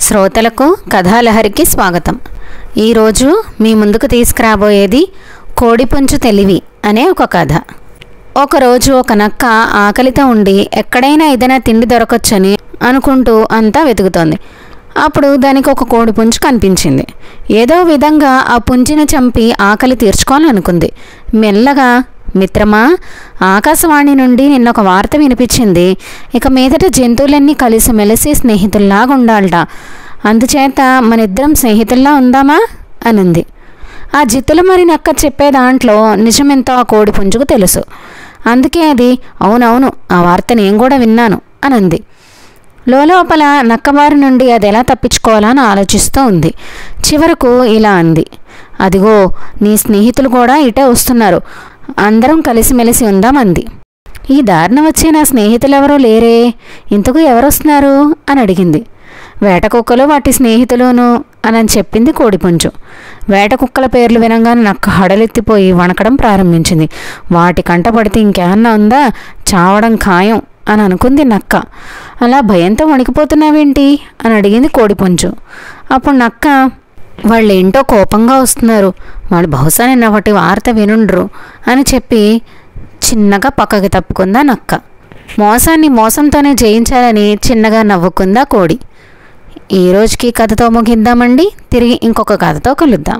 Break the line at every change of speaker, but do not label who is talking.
శ్రోతలకు కథాలహరికి స్వాగతం. ఈరోజు మీ ముందుకు తీసుకురాబోయేది కోడిపుంజు తెలివి అనే ఒక కథ. ఒకరోజు ఒక నక్క ఆకలితో ఉండి ఎక్కడైనా ఏదైనా తిండి దొరకొచ్చని అనుకుంటూ అంతా వెతుకుతోంది. అప్పుడు దానికి ఒక కోడిపుంజు కనిపించింది. ఏదో విధంగా ఆ పుంజిని చంపి ఆకలి తీర్చుకోవాలనుకుంది. మెల్లగా, మిత్రమా, ఆకాశవాణి నుండి నిన్న ఒక వార్త వినిపించింది. ఇక మీదట జంతువులన్నీ కలిసిమెలిసి స్నేహితుల్లాగా ఉండాలట. అందుచేత మన ఇద్దరం స్నేహితుల్లా ఉందామా అనుంది. ఆ జిత్తుల మరి నక్క చెప్పే దాంట్లో నిజమెంతో ఆ కోడిపుంజుకు తెలుసు. అందుకే అది అవునవును, ఆ వార్త నేను కూడా విన్నాను అనుంది. లోపల నక్కబారి నుండి అది ఎలా తప్పించుకోవాలని ఆలోచిస్తూ ఉంది. చివరకు ఇలా అంది, అదిగో నీ స్నేహితులు కూడా ఇటే వస్తున్నారు, అందరం కలిసిమెలిసి ఉందామంది. ఈ దారిన వచ్చే నా స్నేహితులెవరూ లేరే, ఇంతకు ఎవరొస్తున్నారు అని అడిగింది. వేట కుక్కలు వాటి స్నేహితులును అని చెప్పింది కోడిపుంజు. వేట కుక్కల పేర్లు వినంగానే నక్క హడలెత్తిపోయి వణకడం ప్రారంభించింది. వాటి కంట పడితే ఇంకేమన్నా ఉందా, చావడం ఖాయం అని అనుకుంది నక్క. అలా భయంతో వణికిపోతున్నావేంటి అని అడిగింది కోడిపుంజు. అప్పుడు నక్క, వాళ్ళేంటో కోపంగా వస్తున్నారు, వాళ్ళు బహుశా నిన్న ఒకటి వార్త వినుండ్రు అని చెప్పి చిన్నగా పక్కకి తప్పుకుందా నక్క. మోసాన్ని మోసంతోనే జయించాలని చిన్నగా నవ్వుకుందా కోడి. ఈ రోజుకి కథతో ముగిద్దామండి. తిరిగి ఇంకొక కథతో కలుద్దాం.